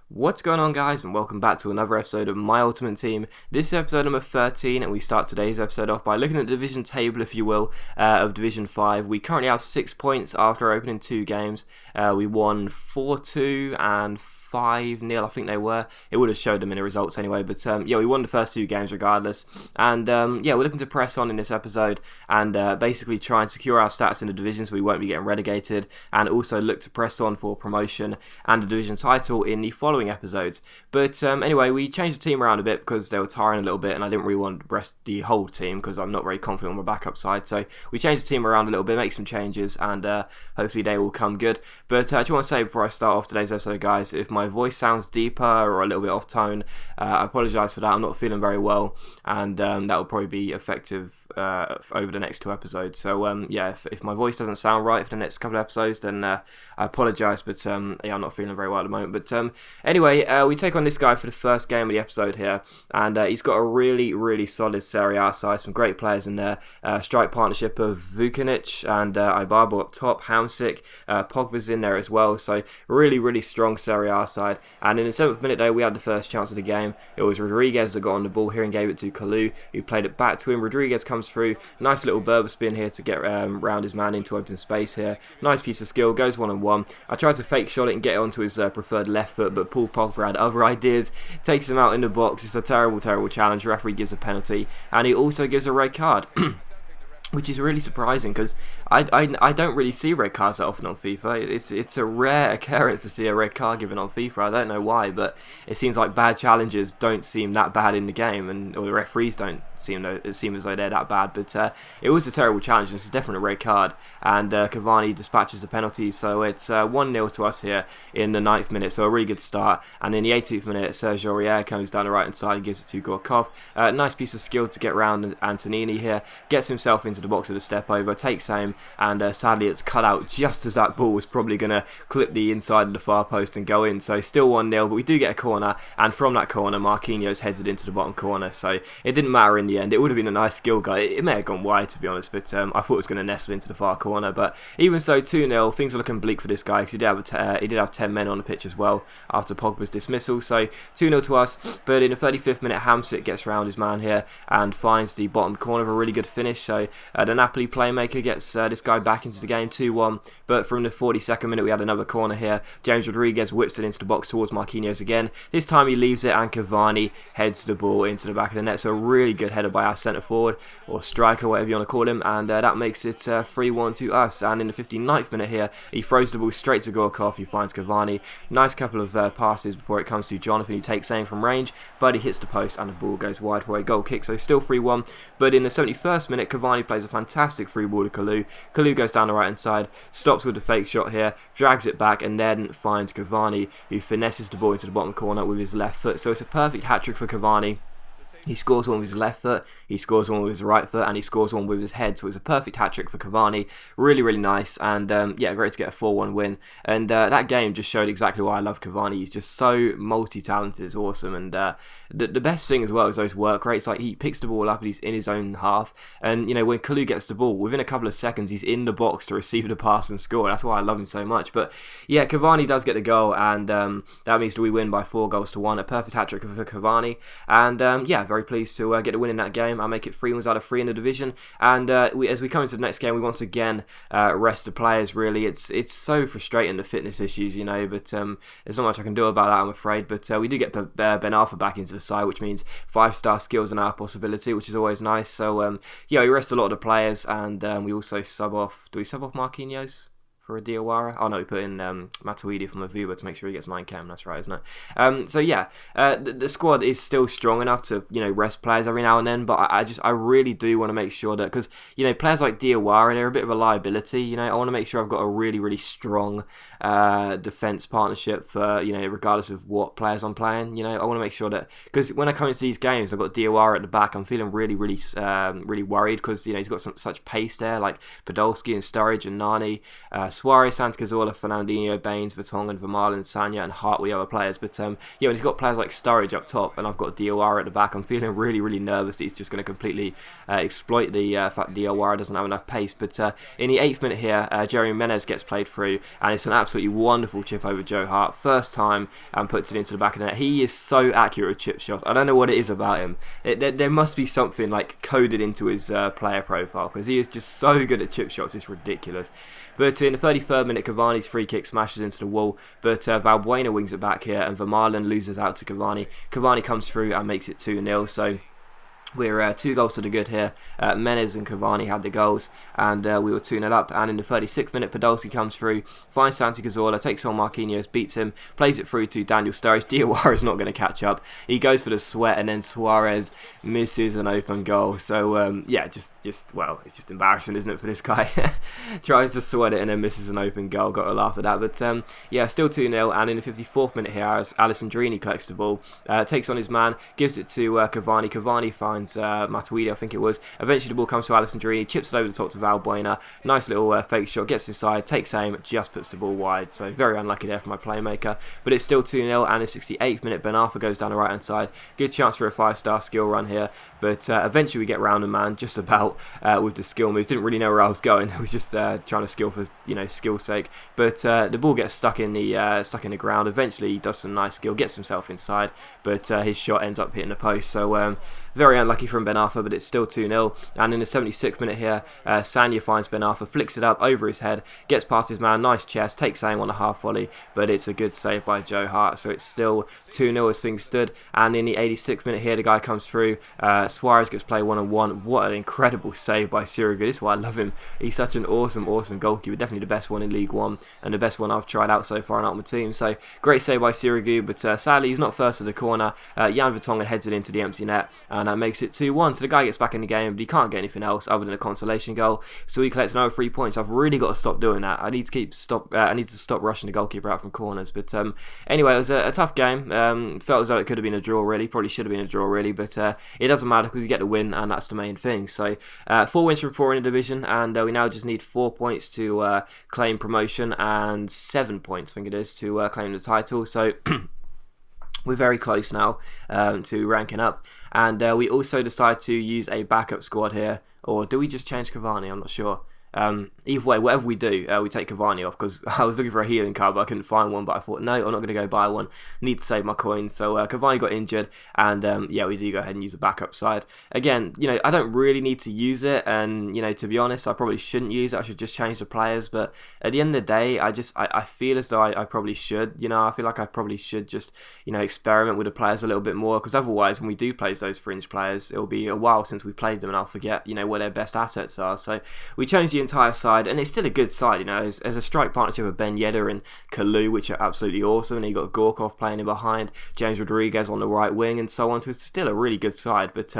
What's going on, guys, and welcome back to another episode of My Ultimate Team. This is episode number 13, and we start today's episode off by looking at the division table, if you will, of Division 5. We currently have 6 points after opening 2 games. We won 4-2 and 5-0, I think they were. It would have showed them in the results anyway, but yeah, we won the first 2 games regardless. And yeah, we're looking to press on in this episode and basically try and secure our stats in the division so we won't be getting relegated, and also look to press on for promotion and the division title in the following episodes. But anyway, we changed the team around a bit because they were tiring a little bit, and I didn't really want to rest the whole team because I'm not very confident on my backup side. So we changed the team around a little bit, make some changes, and hopefully they will come good. But I just want to say before I start off today's episode, guys, if my voice sounds deeper or a little bit off tone, I apologise for that. I'm not feeling very well, and that will probably be effective over the next 2 episodes. So yeah, if my voice doesn't sound right for the next couple of episodes, then I apologise, but yeah, I'm not feeling very well at the moment. But anyway, we take on this guy for the first game of the episode here, and he's got a really solid Serie A side, some great players in there. Strike partnership of Vukanic and Ibabo up top, Hamsik, Pogba's in there as well, so really strong Serie A side. And in the 7th minute though, we had the first chance of the game. It was Rodriguez that got on the ball here and gave it to Kalou, who played it back to him. Rodriguez comes through, nice little Berber spin here to get round his man into open space here. Nice piece of skill, goes 1-on-1. I tried to fake shot it and get it onto his preferred left foot, but Paul Pogba had other ideas, takes him out in the box. It's a terrible challenge. The referee gives a penalty, and he also gives a red card. Which is really surprising because I don't really see red cards that often on FIFA. It's a rare occurrence to see a red card given on FIFA. I don't know why, but it seems like bad challenges don't seem that bad in the game, or the referees don't seem as though they're that bad. But it was a terrible challenge, and it's definitely a red card. And Cavani dispatches the penalty, so it's 1-0 to us here in the 9th minute. So a really good start. And in the 18th minute, Sergio Aurier comes down the right hand side and gives it to Gorkov. Nice piece of skill to get round Antonini here, gets himself into the box of the step over, takes aim, and sadly it's cut out just as that ball was probably going to clip the inside of the far post and go in. So still 1-0, but we do get a corner, and from that corner Marquinhos heads it into the bottom corner, so it didn't matter in the end. It would have been a nice skill goal. It may have gone wide, to be honest, but I thought it was going to nestle into the far corner. But even so, 2-0, things are looking bleak for this guy because he did have 10 men on the pitch as well after Pogba's dismissal. So 2-0 to us, but in the 35th minute Hamsik gets round his man here and finds the bottom corner of a really good finish. So the Napoli playmaker gets this guy back into the game, 2-1. But from the 42nd minute, we had another corner here. James Rodriguez whips it into the box towards Marquinhos again. This time he leaves it, and Cavani heads the ball into the back of the net. So a really good header by our centre forward, or striker, whatever you want to call him, and that makes it 3-1 to us. And in the 59th minute here, he throws the ball straight to Gorkov, who finds Cavani. Nice couple of passes before it comes to Jonathan, who takes aim from range, but he hits the post and the ball goes wide for a goal kick. So still 3-1. But in the 71st minute, Cavani plays a fantastic free ball to Kalou. Kalou goes down the right hand side, stops with the fake shot here, drags it back, and then finds Cavani, who finesses the ball into the bottom corner with his left foot. So it's a perfect hat-trick for Cavani. He scores one with his left foot, he scores one with his right foot, and he scores one with his head. So it's a perfect hat-trick for Cavani. Really nice, and yeah, great to get a 4-1 win. And that game just showed exactly why I love Cavani. He's just so multi-talented, it's awesome. And the best thing as well is those work rates. Like, he picks the ball up and he's in his own half, and you know, when Kalou gets the ball, within a couple of seconds he's in the box to receive the pass and score. That's why I love him so much. But yeah, Cavani does get the goal, and that means we win by 4-1. A perfect hat-trick for Cavani, and yeah, very pleased to get the win in that game. I make it 3 wins out of 3 in the division, and as we come into the next game, we once again rest the players. Really, it's so frustrating, the fitness issues, you know, but there's not much I can do about that, I'm afraid. But we do get Ben Arthur back into the side, which means 5-star skills are now a possibility, which is always nice. So yeah, we rest a lot of the players, and we also sub off. Do we sub off Marquinhos for a Diawara? Oh no, we put in Matuidi from Avuba to make sure he gets 9 cam. That's right, isn't it? So yeah, the squad is still strong enough to, you know, rest players every now and then, but I really do want to make sure that, because, you know, players like Diawara, they're a bit of a liability. You know, I want to make sure I've got a really strong defense partnership for, you know, regardless of what players I'm playing. You know, I want to make sure that, because when I come into these games, I've got Diawara at the back. I'm feeling really worried because, you know, he's got such pace there, like Podolski and Sturridge and Nani. Suarez, Santi Cazorla, Fernandinho, Baines, Vertonghen, Vermaelen, Sanya, and Hart were the other players. But yeah, when he's got players like Sturridge up top, and I've got Diawara at the back, I'm feeling really, really nervous that he's just going to completely exploit the fact that Diawara doesn't have enough pace. But in the 8th minute here, Jeremy Menez gets played through, and it's an absolutely wonderful chip over Joe Hart. First time, and puts it into the back of the net. He is so accurate with chip shots. I don't know what it is about him. There must be something like coded into his player profile, because he is just so good at chip shots. It's ridiculous. But in the 33rd minute, Cavani's free kick smashes into the wall, but Valbuena wings it back here, and Vermaelen loses out to Cavani. Cavani comes through and makes it 2-0, so we're 2 goals to the good here. Menez and Cavani had the goals, and we were 2-0 up. And in the 36th minute, Podolski comes through, finds Santi Cazorla, takes on Marquinhos, beats him, plays it through to Daniel Sturridge. Diawara is not going to catch up. He goes for the sweat, and then Suarez misses an open goal. So yeah, well, it's just embarrassing, isn't it, for this guy? Tries to sweat it and then misses an open goal. Got to laugh at that. But yeah, still 2-0. And in the 54th minute here, as Alessandrini collects the ball, takes on his man, gives it to Cavani. Cavani finds Matuidi, I think it was. Eventually the ball comes to Alessandrini, chips it over the top to Valbuena. Nice little fake shot, gets inside, takes aim, just puts the ball wide. So very unlucky there for my playmaker. But it's still 2-0, and in the 68th minute, Ben Arfa goes down the right hand side. Good chance for a 5-star skill run here. But eventually we get round the man just about with the skill moves. Didn't really know where I was going. I was just trying to skill for skill's sake. But the ball gets stuck in the ground. Eventually he does some nice skill, gets himself inside, but his shot ends up hitting the post. So very unlucky from Ben Arfa, but it's still 2-0. And in the 76th minute here, Sanya finds Ben Arfa, flicks it up over his head, gets past his man, nice chest, takes aim on a half volley, but it's a good save by Joe Hart. So it's still 2-0 as things stood. And in the 86th minute here, the guy comes through. Suarez gets played 1-on-1. What an incredible save by Sirigu. This is why I love him. He's such an awesome goalkeeper. Definitely the best one in League One, and the best one I've tried out so far in Ultimate Team. So great save by Sirigu, but sadly he's not first to the corner. Jan Vertonghen heads it into the empty net, and that makes it 2-1. So the guy gets back in the game, but he can't get anything else other than a consolation goal. So he collects another 3 points. I've really got to stop doing that. I need to stop rushing the goalkeeper out from corners. But anyway, it was a tough game. Felt as though it could have been a draw, really. Probably should have been a draw, really. But it doesn't matter because you get the win, and that's the main thing. So 4 wins from 4 in the division, and we now just need 4 points to claim promotion, and 7 points, I think it is, to claim the title. So we're very close now to ranking up, and we also decide to use a backup squad here. Or do we just change Cavani? I'm not sure. Either way, whatever we do, we take Cavani off, because I was looking for a healing card, but I couldn't find one. But I thought, no, I'm not going to go buy one. Need to save my coins. So Cavani got injured, and yeah, we do go ahead and use a backup side. Again, I don't really need to use it, and to be honest, I probably shouldn't use it. I should just change the players. But at the end of the day, I feel as though I probably should. I feel like I probably should just experiment with the players a little bit more, because otherwise, when we do play those fringe players, it'll be a while since we played them, and I'll forget where their best assets are. So we changed the entire side, and it's still a good side. There's a strike partnership with Ben Yedder and Kalu, which are absolutely awesome, and you got Gorkov playing in behind, James Rodriguez on the right wing, and so on. So it's still a really good side, but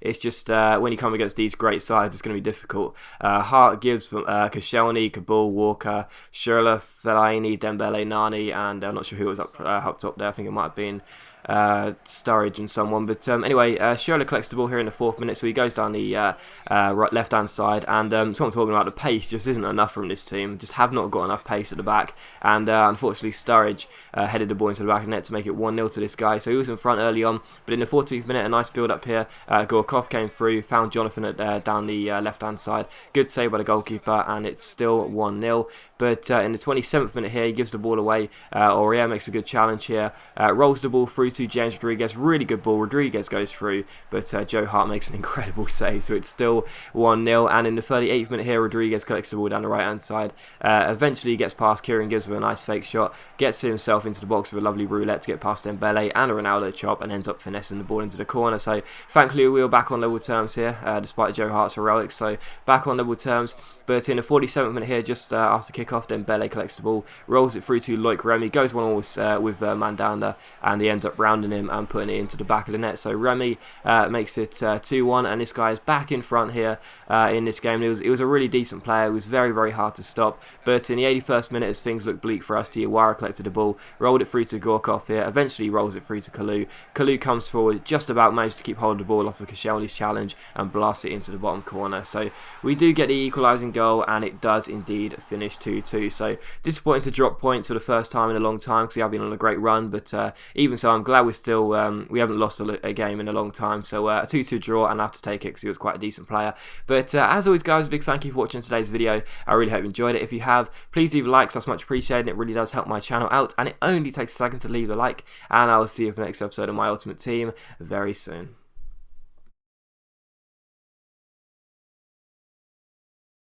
it's just when you come against these great sides, it's going to be difficult. Hart, Gibbs, Koscielny, Kabul, Walker, Schürrle, Fellaini, Dembele, Nani, and I'm not sure who was up top there. I think it might have been Sturridge and someone, but anyway, Schürrle collects the ball here in the 4th minute, so he goes down the right left hand side, and so I'm talking about, the pace just isn't enough from this team. Just have not got enough pace at the back, and unfortunately Sturridge headed the ball into the back of the net to make it 1-0 to this guy. So he was in front early on, but in the 14th minute, a nice build up here. Gorkov came through, found Jonathan down the left hand side. Good save by the goalkeeper, and it's still 1-0. But in the 27th minute here, he gives the ball away. Aurier makes a good challenge here, rolls the ball through to James Rodriguez. Really good ball. Rodriguez goes through, but Joe Hart makes an incredible save, so it's still 1-0. And in the 38th minute here, Rodriguez collects the ball down the right hand side. Eventually he gets past Kieran Gibbs with a nice fake shot, gets himself into the box with a lovely roulette to get past Dembele and a Ronaldo chop, and ends up finessing the ball into the corner. So thankfully we were back on level terms here, despite Joe Hart's heroics. So back on level terms. But in the 47th minute here, just after kick-off, Dembele collects the ball, rolls it through to Loic Remy, goes 1-1 with Mandanda, and he ends up rounding him and putting it into the back of the net. So Remy makes it 2-1, and this guy is back in front here in this game. It was a really decent player who was very, very hard to stop. But in the 81st minute, as things looked bleak for us, Diawara collected the ball, rolled it through to Gorkov here, eventually rolls it through to Kalou. Kalou comes forward, just about managed to keep hold of the ball off of Koscielny's challenge and blasts it into the bottom corner. So we do get the equalising goal, and it does indeed finish 2-2. So disappointing to drop points for the first time in a long time, because we have been on a great run, but even so, I'm glad we're still we haven't lost a game in a long time. So a 2-2 draw, and I have to take it because he was quite a decent player. But as always, guys, a big thank you for watching today's video. I really hope you enjoyed it. If you have, please leave a like, that's much appreciated. It really does help my channel out, and it only takes a second to leave a like. And I will see you for the next episode of My Ultimate Team very soon.